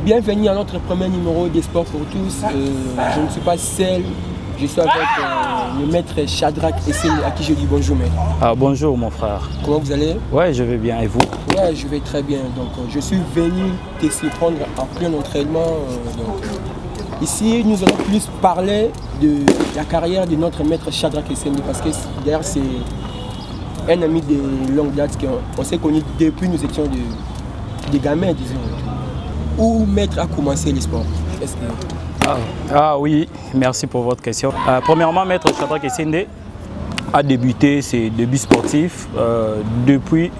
Bienvenue à notre premier numéro des Sports pour tous. Je ne suis pas seul, je suis avec le maître Shadrack Esseni, à qui je dis bonjour maître. Bonjour mon frère. Comment vous allez? Ouais, je vais bien, et vous? Ouais, je vais très bien. Donc je suis venu te surprendre en plein entraînement. Ici, nous allons plus parler de la carrière de notre maître Shadrack Esseni, parce que d'ailleurs c'est un ami de longue date qu'on s'est connus depuis nous étions des gamins, disons. Où maître a commencé le sport? Oui, merci pour votre question. Premièrement, maître Shadrack Esseni a débuté ses débuts sportifs depuis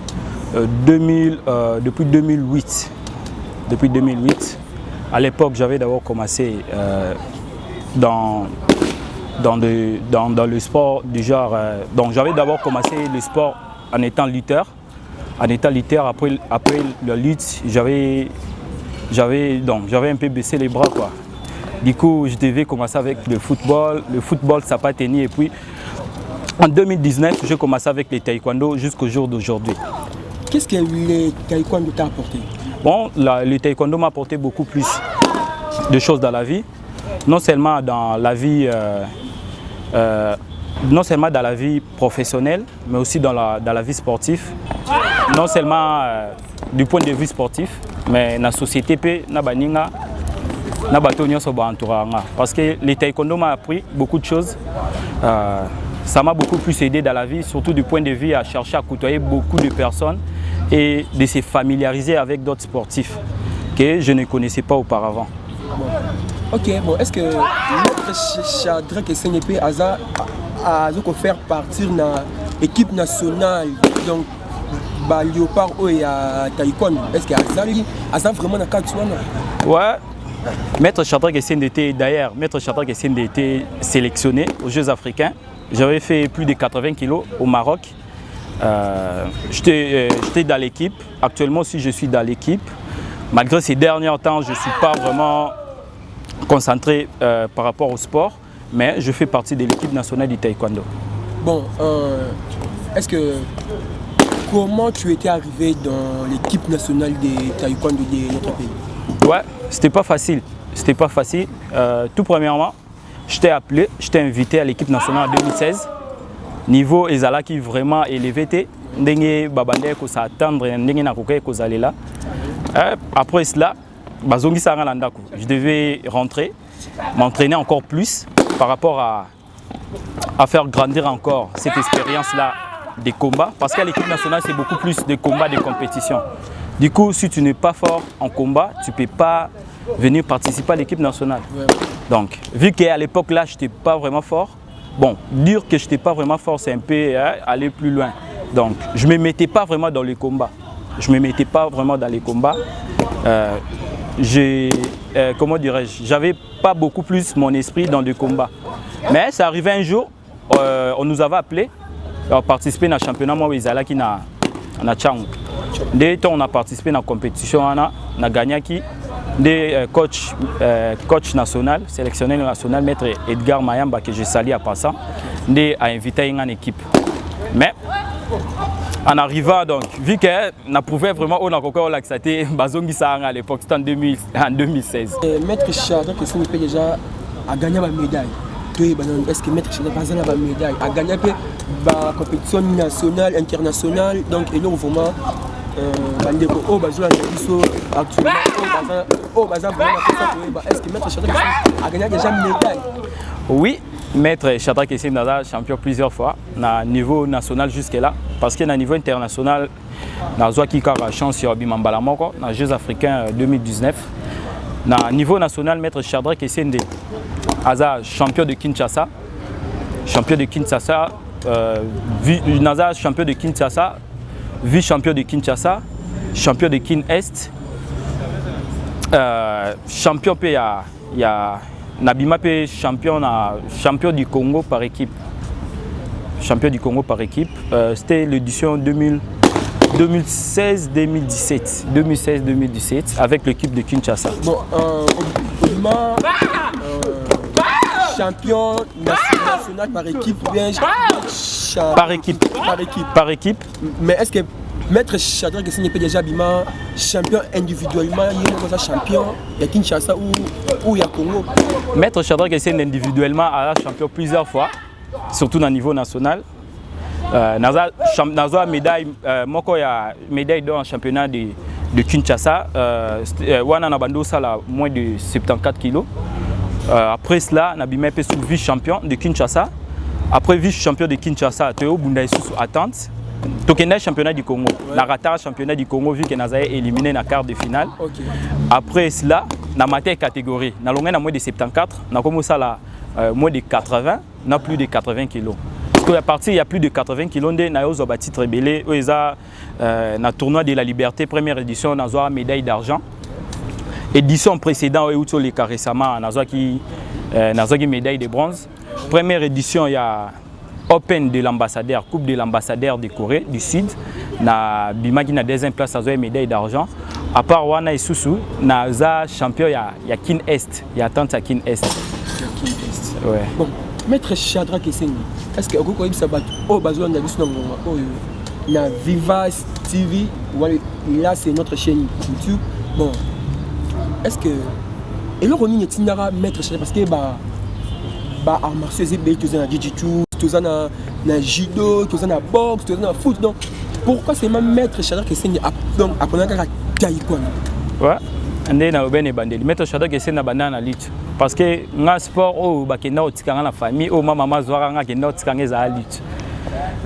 2008. Depuis 2008. À l'époque, j'avais d'abord commencé dans le sport du genre. Donc, j'avais d'abord commencé le sport en étant lutteur. Après la lutte, j'avais un peu baissé les bras, quoi. Du coup, je devais commencer avec le football. Le football, ça n'a pas tenu. Et puis, en 2019, j'ai commencé avec le taekwondo jusqu'au jour d'aujourd'hui. Qu'est-ce que le taekwondo t'a apporté? Bon, le taekwondo m'a apporté beaucoup plus de choses dans la vie. Non seulement dans la vie, professionnelle, mais aussi dans la vie sportive. Non seulement du point de vue sportif, mais dans la société, parce que le taekwondo m'a appris beaucoup de choses. Ça m'a beaucoup plus aidé dans la vie, surtout du point de vue à chercher à côtoyer beaucoup de personnes et de se familiariser avec d'autres sportifs que je ne connaissais pas auparavant. Ok, bon, est-ce que notre Shadrack Esseni a faire partir de l'équipe nationale, donc Léopard et Taekwondo? Est-ce qu'il y a vraiment un cas de soi? Ouais. Maître Shadrack Esseni était sélectionné aux Jeux africains. J'avais fait plus de 80 kilos au Maroc. J'étais dans l'équipe. Actuellement aussi, je suis dans l'équipe. Malgré ces derniers temps, je ne suis pas vraiment concentré par rapport au sport, mais je fais partie de l'équipe nationale du taekwondo. Bon, comment tu étais arrivé dans l'équipe nationale de taekwondo de notre pays? Ouais, c'était pas facile. Tout premièrement, j'étais invité à l'équipe nationale en 2016. Niveau ezala qui vraiment élevé, après cela, je devais rentrer, m'entraîner encore plus par rapport à faire grandir encore cette expérience-là des combats. Parce qu'à l'équipe nationale, c'est beaucoup plus de combats, de compétition. Du coup, si tu n'es pas fort en combat, tu ne peux pas venir participer à l'équipe nationale. Ouais. Donc, vu qu'à l'époque là, je n'étais pas vraiment fort, bon, dire que je n'étais pas vraiment fort, c'est un peu aller plus loin. Donc, je ne me mettais pas vraiment dans les combats. J'avais pas beaucoup plus mon esprit dans le combat. Mais ça arrivait un jour, on nous avait appelé à participer à un championnat qui na Tchang. Dès qu'on a participé à la compétition, on a gagné des coach national, sélectionneur national, maître Edgar Mayamba, que je salue à passant, a invité une équipe. Mais en arrivant, donc, vu qu'on pouvait vraiment on a l'accepté, à l'époque, c'était en 2016. Maître Shadrack Esseni déjà a gagné la médaille. Est-ce que Maître Shadrack a gagné la médaille? A gagné la compétition nationale, internationale, donc et là vraiment. Est-ce que Maître Shadrack a gagné déjà une médaille? Oui, Maître Shadrack Esseni a champion plusieurs fois, à niveau national jusque-là, parce qu'à niveau international, na chance sur Bimambalamoko, dans les Jeux africains 2019. À niveau national, Maître Shadrack Esseni a champion de Kinshasa, vice-champion de Kinshasa, champion de Kin Est, champion champion du Congo par équipe. C'était l'édition 2016-2017 avec l'équipe de Kinshasa. Bon, champion national par équipe ou bien par équipe. Mais est-ce que Maître Shadrack Essengue peut déjà bima champion individuellement, il est comme champion, il y a Kinshasa ou il y a Congo. Maître Shadrack Essengue individuellement a champion plusieurs fois, surtout au niveau national. Naza médaille, moi quand il y a médaille d'or en championnat de Kinshasa, wana na bando ça la moins de 74 kg. Après cela, Nabima est vice-champion de Kinshasa. Après vice-champion de Kinshasa, Théo Bundaï sous attente. Tokenda championnat du Congo. Ouais. Narata championnat du Congo vu que Naza est éliminé dans la quart de finale. Okay. Après cela, na maté catégorie. Na longueur na moins de 74, na commencé à la moins de 80, na plus de 80 kg. Parce qu'à partir il y a plus de 80 kg de na yozo bati rebellé, oza na tournoi de la liberté première édition na zoa médaille d'argent. Édition précédente où tu les récemment na zoa qui médaille de bronze. Première édition il y a Open de l'ambassadeur, Coupe de l'ambassadeur de Corée du Sud. Na Bimagi na deuxième place, a une médaille d'argent. À part Wana et Soussou, na za champion, il y a Kin Est. Il y a tant à Kin Est. Ouais. Bon, Maître Shadrack Essengue, est-ce que vous avez sabat au Bazoua na Viva TV, là c'est notre chaîne YouTube. Bon, est-ce que et là on y est Maître Shadrack parce que arts martiaux tu as jiu-jitsu, tu as na judo, tu as na boxe, tu as na foot. Donc pourquoi c'est même Maître Shadrack Essengue donc apprendre à taekwondo? Ouais, andé na obene bandeli. Maître Shadrack Essengue na banana lutte parce que nga sport o bakenda otikanga na famille o mama zwara nga kenda otikanga za lutte.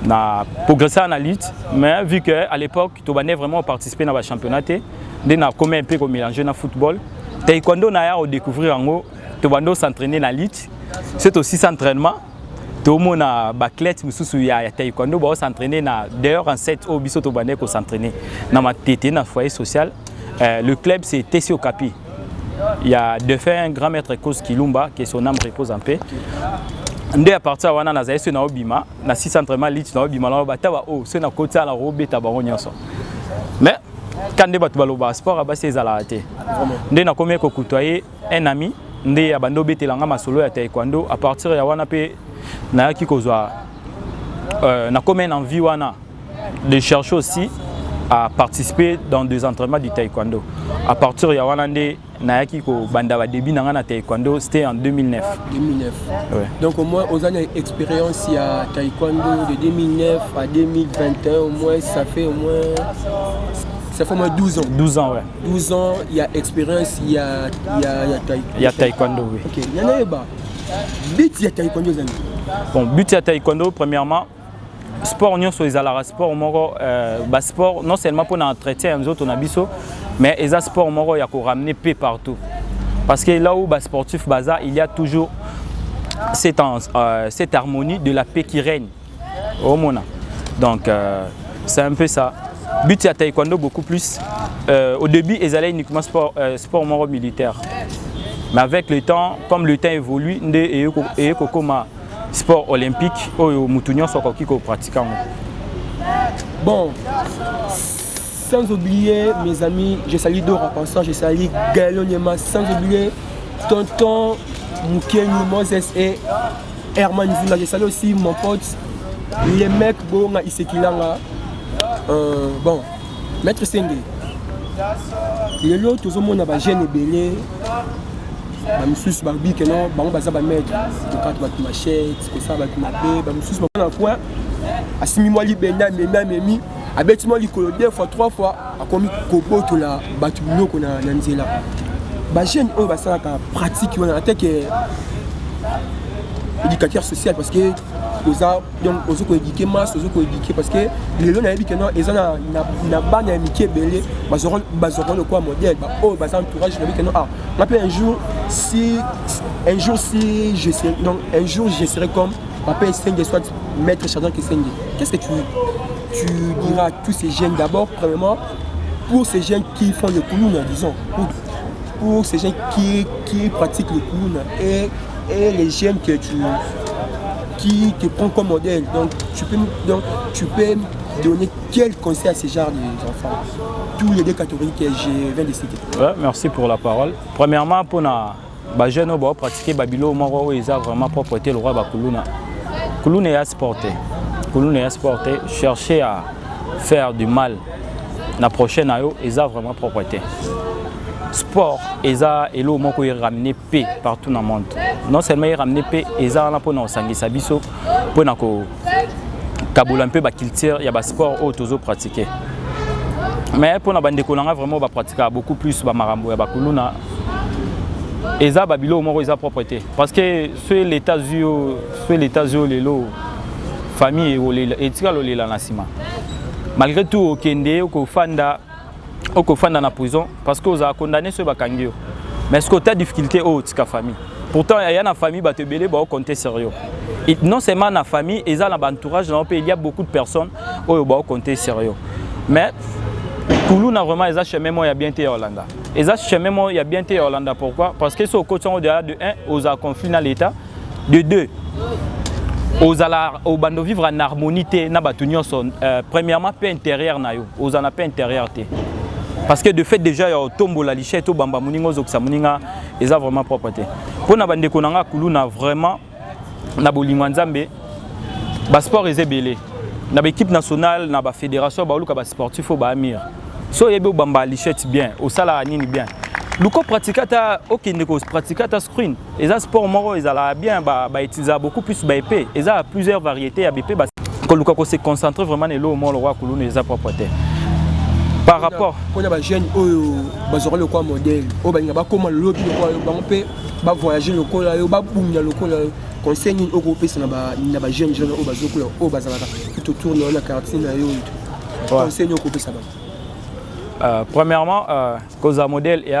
Na progresser na lutte, mais vu que à l'époque tu bandé vraiment participer dans le championnat, ndé na comme un peu comme mélanger na football. Taekwondo na ya au découvrir en haut, tu bandé s'entraîner na lutte. C'est aussi s'entraînement. Tout le monde a baclette, mais sous il y a taekwondo, on s'entraîner d'ailleurs en 7 au biso to bandé ko s'entraîner. Dans ma tété dans foyer social, le club c'est TC Okapi. Il y a de fait un grand maître Kos Kilumba que son âme repose en paix. Ndé à partir wana na zaïso na obima, na 6 entraînement lit na obima la bataba o, c'est na côté à la robe tabaron nyonso. Mais quand ndé batu baloba sport a basé za la raté. Ndé na combien ko côtoyer un ami ndé abando betelanga masolo ya taekwondo à partir ya wana pe na ki kozwa na comme une envie wana de chercher aussi à participer dans des entraînements du taekwondo. À partir ya wana ndé na ki ko banda ba début na taekwondo c'était en 2009. 2009. Ouais. Donc au moins aux années expérience il y a taekwondo de 2009 à 2021 au moins ça fait au moins 12 ans. 12 ans, ouais. 12 ans, il y a expérience, il y a taekwondo. Il y a taekwondo, oui. Ok, il y en a pas. But, il y a taekwondo. Bon, but, il y a taekwondo, premièrement. Sport, on est à sport, sport, non seulement pour entretien, on a biso, mais il y a sport, il y a qu'on ramener paix partout. Parce que là où les sportifs, il y a toujours cette harmonie de la paix qui règne. Donc, c'est un peu ça. But à taekwondo beaucoup plus. Au début, ils allaient uniquement sport militaire. Mais avec le temps, comme le temps évolue, il y a un sport olympique où les gens pratiquent. Bon, sans oublier mes amis, je salue Dora Pensant, je salue Gaël Onyema, sans oublier Tonton Moukeni Moses et Herman Zula. Je salue aussi mon pote, les mecs Bonga Isekilanga. Bon, Maître Senge, les lots, tout le monde a gêné belé. Bamsus Barbi, que non, Baza Bamettre, le 4 machette, c'est ça, Bakumabé, Bamsus Baman en coin, à 6 mois libéna, Memi, à bêtement l'icolo 2 fois, 3 fois, à commis Kobo, tout là, Batuno qu'on a Nanzela. Bagène, oh, ça pratique, on a attaqué éducateur social parce que. Donc, aux autres éduqués, masse, aux autres éduqués, parce que les gens qui ont ils ont pas d'amitié belé, ils auront le quoi modèle, oh, bah ça entourage, je ah, un jour si je serai, donc un jour je serai comme papa Essengue, soit Maître Shadrack Essengue. Qu'est-ce que tu diras à tous ces jeunes d'abord, premièrement, pour ces jeunes qui font le koulouna, disons, pour ces jeunes qui pratiquent le koulouna et les jeunes que qui te prend comme modèle. Donc tu peux donner quel conseil à ces genres d'enfants, tous les deux catégories que je viens de citer. Ouais, merci pour la parole. Premièrement, pour les jeunes qui pratiquent Babilo, ils ont vraiment propreté le roi Bakuluna. Kuluna est sporté. Chercher à faire du mal la prochaine ayo ils ont vraiment propreté sport ils ont et le mot qu'ils ramener paix partout dans le monde non seulement ils ramener paix ils ont pour nous sangi sabiso pour nous kaboula un peu ba culture il y a ba sport au toujours pratiquer mais pour na bande kolanga vraiment ba pratiquer beaucoup plus ba marambo ya ba kuluna eza babilo moko eza propreté parce que sur l'état zio lelo famille et etika lolela na sima malgré tout okende okofanda na prison parce que oza condamné sur bakangi mais est-ce que tu as difficulté au tika famille pourtant il y a na famille ba te belé ba compter sérieux et non seulement na famille eza na entourage il y a beaucoup de personnes au ba compter sérieux mais Kuluna vraiment ils a chemin moi il y a bien été Hollanda ils a chemin moi il y a bien été Hollanda pourquoi parce que ce coach au-delà de 1 aux a conflit dans l'état de 2 aux bando vivre en harmonie na batunyo son premièrement paix intérieure na yo aux en paix intérieure parce que de fait déjà il y a tombo la lichette au bamba muningo zoksa muninga ils a vraiment propreté pour na bande konanga Kuluna vraiment na bolingo nzambe ba sport est belé na équipe nationale na ba fédération ba luka ba sportif au ba amir so yebe au bamba lichette bien au sala nini bien luko praticata okende ko praticata screen et ça sport moro ils ala bien ba utiliser beaucoup plus ba épée et ça plusieurs variétés à BP ko luka ko se concentrer vraiment ne lo mo le roi Kuluna les a propreté par rapport pour les jeunes ba zoro le quoi modèle o ba ngaba comment lobby le quoi ba on ba voyager le quoi ba boum le quoi conseil au groupe c'est na ba jeune au bazoko au bazalaka tout tourne na quartier na yo conseil au groupe ça premièrement cause à modèle et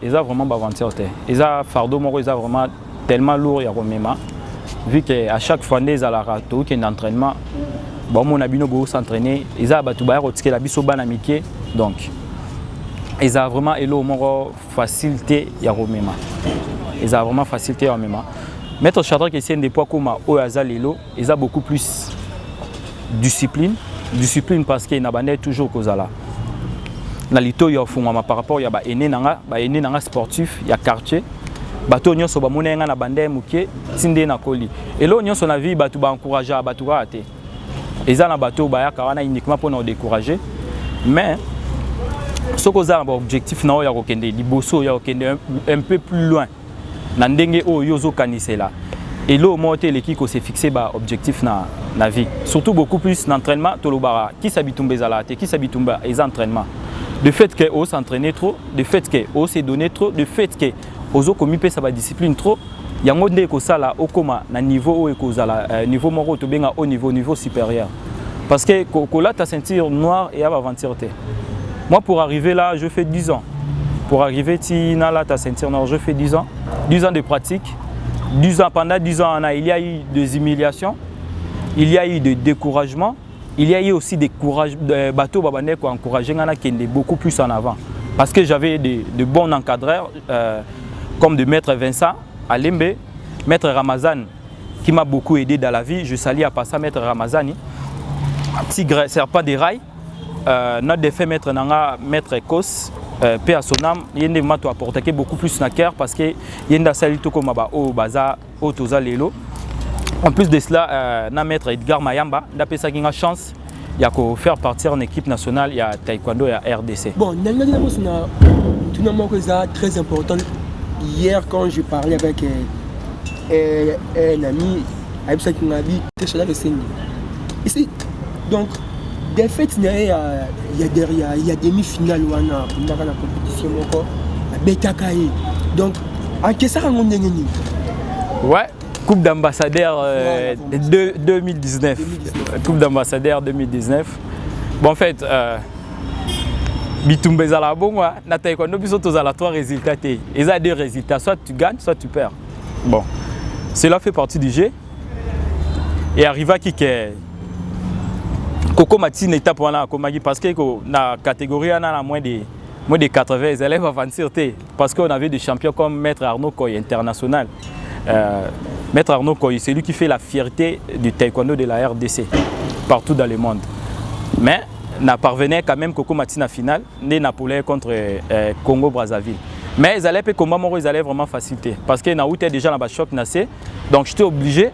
ils a vraiment avancer ils a fardeau moko ils a vraiment tellement lourd ya romema vu que à chaque fois des à la rato qui est entraînement bon mon abino go s'entraîner ils a batu ba rotike la biso bana miké donc ils a vraiment elo moko facilité ya romema ils a vraiment facilité ya romema Maître Shadrack qui est des poids comme Oazalelo, ils ont beaucoup plus discipline parce qu'il y a toujours Kozala. Dans l'ito il y a par rapport il y a aîné nanga sportif, il y a quartier, bato nyo so ba monenga na bande muke tinde na koli. Et là nyo so na vie batu ba encourager batu ka ate. Eza na bato ba ya kawana uniquement pour nous décourager. Mais ce qu'on a un objectif na ya kokende liboso ya kokende un peu plus loin. Nandenge o yozo kanisela et là au moins l'équipe s'est fixé ba objectif na vie surtout beaucoup plus d'entraînement tolobara qui s'habitumbe zalate qui s'habitumba les entraînements de fait que on s'entraîner trop de fait que on s'est donné trop de fait que ozo komi pe sa ba discipline trop yango nde ko sala okoma na niveau o ko zala niveau moko to benga au niveau supérieur parce que kola ta ceinture noire et aventure te moi pour arriver là je fais 10 ans pour arriver tina là ta ceinture noire je fais 10 ans de pratique, 10 ans, pendant 10 ans, il y a eu des humiliations, il y a eu des découragements, il y a eu aussi des bateaux qui ont encouragé beaucoup plus en avant. Parce que j'avais de bons encadreurs, comme de Maître Vincent Alembe, Maître Ramazan, qui m'a beaucoup aidé dans la vie. Je salue à passer Maître Ramazani, Tigre Serpent des Rails, notre défait Maître Nanga, Maître Kos. Paix à son âme, il y a des apporté beaucoup plus na cœur parce que il y a des salito comme au baza au toza lelo. En plus de cela, na maître Edgar Mayamba, d'après ça qu'il a chance, il y a qu'à faire partir en équipe nationale, il y a taekwondo, il y a RDC. Bon, c'est très important. Hier quand je parlais avec un ami, qui m'a dit que c'est là le Seigneur. Ici, donc des faits, il y a demi-finale dans la compétition, donc en qu'est-ce que vous avez? Ouais, Coupe d'ambassadeur 2019. Coupe d'ambassadeur 2019. Bon, en fait, Bitumbe Zala bon, na taekwondo biso tozala 3 résultats. Ils ont 2 résultats, soit tu gagnes, soit tu perds. Bon, cela fait partie du jeu. Et arriva qui est Koko Mati n'étape parce que la catégorie a moins de 80 élèves avancer parce qu'on avait des champions comme Maître Arnaud Koy international. Maître Arnaud Koy, c'est lui qui fait la fierté du taekwondo de la RDC partout dans le monde. Mais n'a parvenu quand même Koko Mati na finale, né Napoléon contre Congo Brazzaville. Mais ils allaient combat ils allaient vraiment faciliter parce que na outé déjà dans choc nassé. Donc j'étais obligé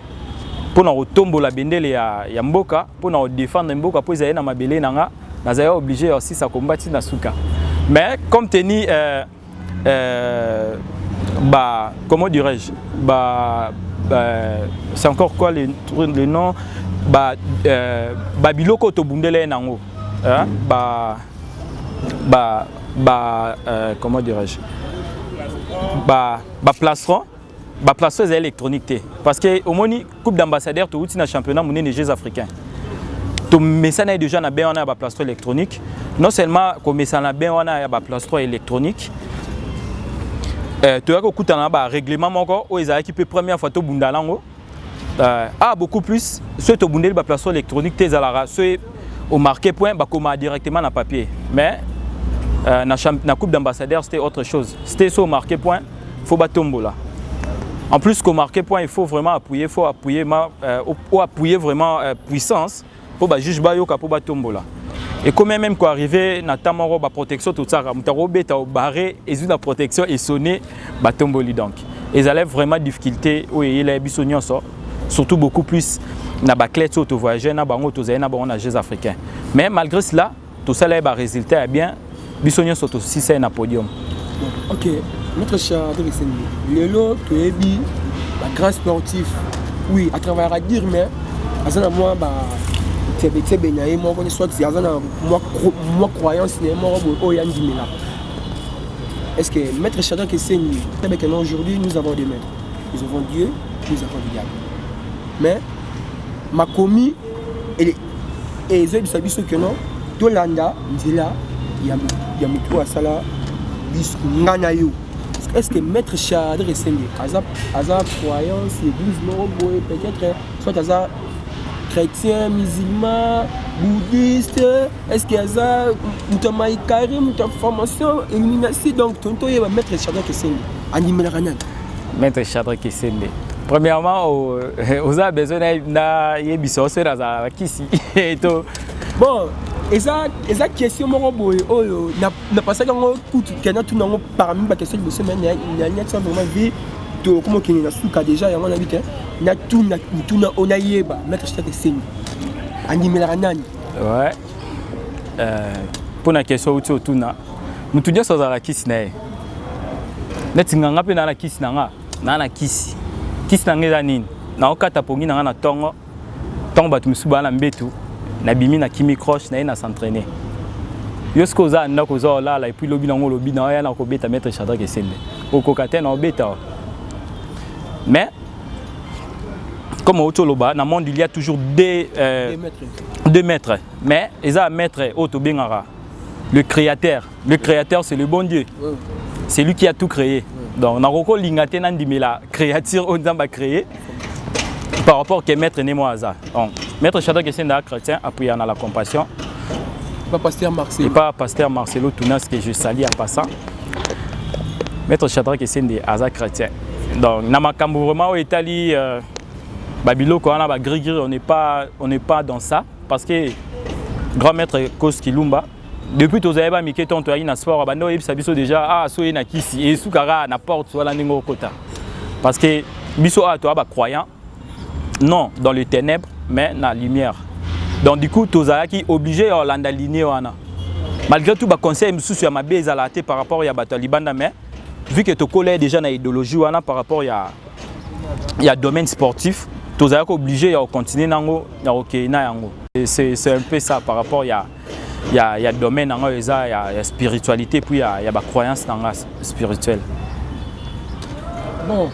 pour nous tombola bendele ya mboka pour nous défendre mboka pour ezali na mabele nanga nazali obligé aussi ça combattre na suka. Mais comme teni comment dirais-je, c'est encore quoi le nom, biloko to bundele nango, comment dirais-je, plastron électronique, parce que au moins coupe d'ambassadeur tout na championnat monnaie des Jeux africains. To mesana déjà na bien on a plastron électronique, non seulement comme mesana bien on a plastron électronique. Tu as écouté un règlement encore où ils ont équipé première fois au Bundalango. Beaucoup plus. Ceux au Bundel, la plastron électronique, ceux au marqué point, comme directement dans papier. Mais la coupe d'ambassadeur, c'était autre chose. C'était sur marqué point, il faut battre là. En plus, qu'au marqué point, il faut vraiment appuyer, appuyer vraiment puissance pour juger Bayoka pour battre là. Et quand même quoi arriver na tamoro ba protection tout ça mutarobe ta barré et la protection est sonné ba tomboli donc ils allaient vraiment difficulté où il a bisognon ça surtout beaucoup plus na ba clé auto voyager na bango to zaina ba on a Jeux africains mais malgré cela tout ça là ba résultat est bien bisognon surtout si c'est un podium. OK, notre cher Adrien le lot to ebi ba grand sportif oui à travers à dire mais à moi ba moi croyance est-ce que maître Shadrack Essenye aujourd'hui nous avons des maîtres, nous avons Dieu, nous avons le diable, mais ma commis et les autres sabiso que non Tolanda Nzela Yamutu Asala bis nganayo. Est-ce que maître Shadrack Essenye azap croyance église non peut-être soit azap chrétien, musulman, bouddhiste, est-ce qu'il y a ça, une formation, illumination, donc tonton il va mettre Shadrack Essenye, animer la ranan. Maître Shadrack Essenye. Premièrement, on a besoin d'un yébiso, c'est la kisi. Bon, et ça question mon boy, n'a pas ça quand on tout dans parmi les questions de semaine, il y a vraiment vie. Comment qu'il y a souka déjà, il y a un habit, il y a tout on a yéba, mettre Shadrack Essenye, animer la ranani. Ouais. Pour la question où tu es tout na, nous tout dire sur la kiss na. Net nganga pe na la kiss na kiss. Kiss na ngeza nini? Na okata pongi na tongo. Tongo batu musuba na mbetu. Na bimi na kimi croche na s'entraîner. Yosko za na ko za la et puis lobi na ngo lobi na ya na ko beta mettre Shadrack Essenye. Okokate na beta. Mais comme au Toloba, dans le monde il y a toujours deux maîtres. Mais ils ont un maître Otobengara, le créateur. Le créateur c'est le bon Dieu. C'est lui qui a tout créé. Donc on a recours l'ingate nandimi la créature on a créé par rapport au maître Nemo Aza. Donc maître Shadrack Essenye chrétien appuyé dans la compassion. Pas pasteur Marcelo. Et pas pasteur Marcelo Tounas que je salue en passant. Maître Shadrack Essenye Aza chrétien. Donc na makambo vraiment au Italie Babilo quand on a gris on n'est pas dans ça parce que grand maître Kos Kilumba depuis tous les Miké tonto na sport bando ebisa biso déjà soye na kisi et soukara na porte soit la ningo kota parce que biso a toi croyant non dans les ténèbres mais dans la lumière. Donc du coup tozala qui obligé à l'aligner wana malgré tout ba conseil mususu ya mabe ezalate par rapport ya bato libanda mais vu que tu connais déjà dans l'idéologie par rapport à domaine sportif, tu es obligé de continuer à c'est un peu ça par rapport à domaine, il y a spiritualité, puis il y a la croyance spirituelle. Bon,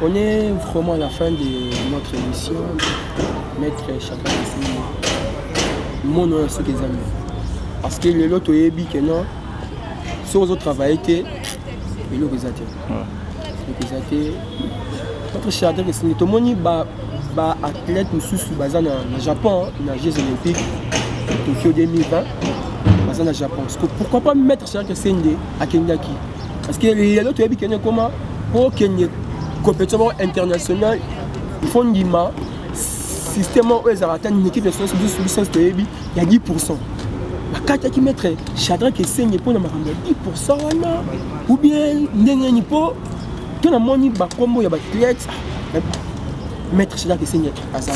on est vraiment à la fin de notre émission. Maître Shadrack Essenye, mon nom est ce qu'ils aiment. Parce que les autres, que non, si on travaille, et le résultat. Notre Shadrack Essenye, tout le monde est athlète basé au Japon, dans les Jeux Olympiques, Tokyo 2020, basé au Japon. Pourquoi pas mettre Shadrack Essenye à Kenyaki? Parce que les autres pays qui comment pour Kenya compétition internationale, il faut un système où ils atteignent une équipe nationale il y a 10%. Quand tu mets Shadrack Essenye pour 10% ou bien tu as monnaie combo il y a athlète Maître Shadrack Essène à ça.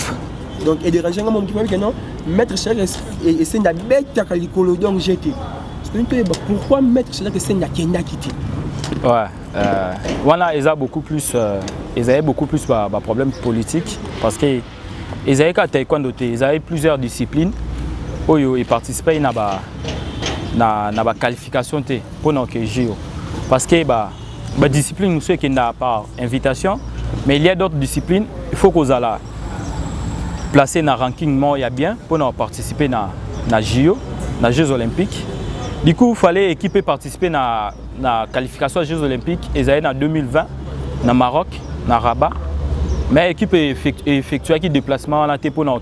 Donc, et de ranger mon qui que non, Maître Shadrack Essène a bête à Calicolo, donc j'étais. Pourquoi Maître Shadrack Essène a quitté? Ouais, voilà, ils avaient beaucoup plus de problèmes politiques parce qu'ils avaient qu'à taekwondo, ils avaient plusieurs disciplines où ils participaient à la qualification pour nos JO. Parce que la discipline, nous savons qu'il n'y a pas invitation, mais il y a d'autres disciplines, il faut qu'on aille placer dans le ranking bien pour nous participer à la JO, les Jeux Olympiques. Du coup, il fallait équiper participer à la qualification aux Jeux Olympiques. Ils allaient en 2020, au Maroc, à Rabat. Mais l'équipe effectuait un déplacement pour nous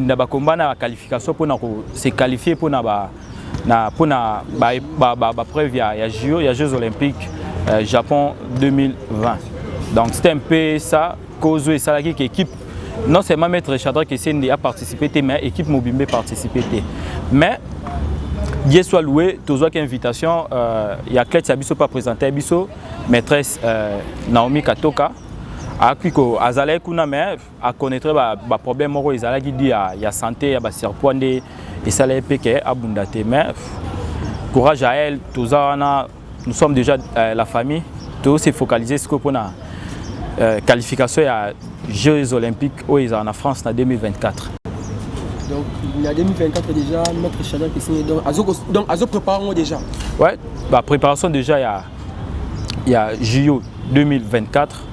la qualification pour se qualifier pour la preuve des Jeux Olympiques Japon 2020. Donc c'était un peu ça, cause et ça qui équipe. Non seulement Maître Shadrack Essène a participé, mais l'équipe Mobimbe a participé. Mais Dieu soit loué, tous les invitations, il y a Clé Sabiso pas présenté, maîtresse Naomi Katoka, à Azalé Kuna, mais à connaître les problèmes qui dit il y a santé, il y a surpoids et ça les péqué abondate. Mais courage à elle, tous nous sommes déjà la famille, tous s'est focalisé sur la qualification à Jeux Olympiques en France en 2024. Donc, en 2024 déjà, Maître Shadrack Essène, donc, Azo préparons déjà. Ouais, la préparation déjà, il y a JO 2024,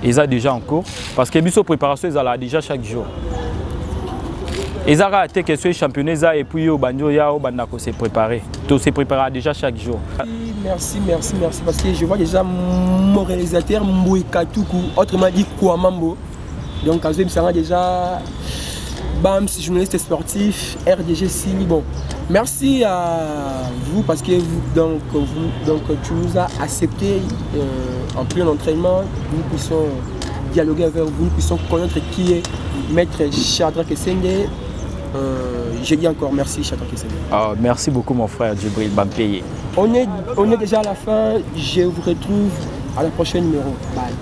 ils sont déjà en cours. Parce que les préparation, ils sont déjà chaque jour. Ils ont raté que ce championnat et puis au Banjo, se préparer. Tout se prépare déjà chaque jour. Merci. Parce que je vois déjà mon réalisateur, Mbouy Katoukou, autrement dit Kouamambo. Donc, Azo, il sera déjà. BAMS, journaliste sportif, RDG Sili. Bon, merci à vous parce que tu nous as accepté en plein entraînement. Nous puissions dialoguer avec vous, nous puissions connaître qui est Maître Shadrack Essène. Je dis encore merci Shadrack Essène. Merci beaucoup mon frère Djibril Bampeye. On est déjà à la fin. Je vous retrouve à la prochaine numéro. Bye.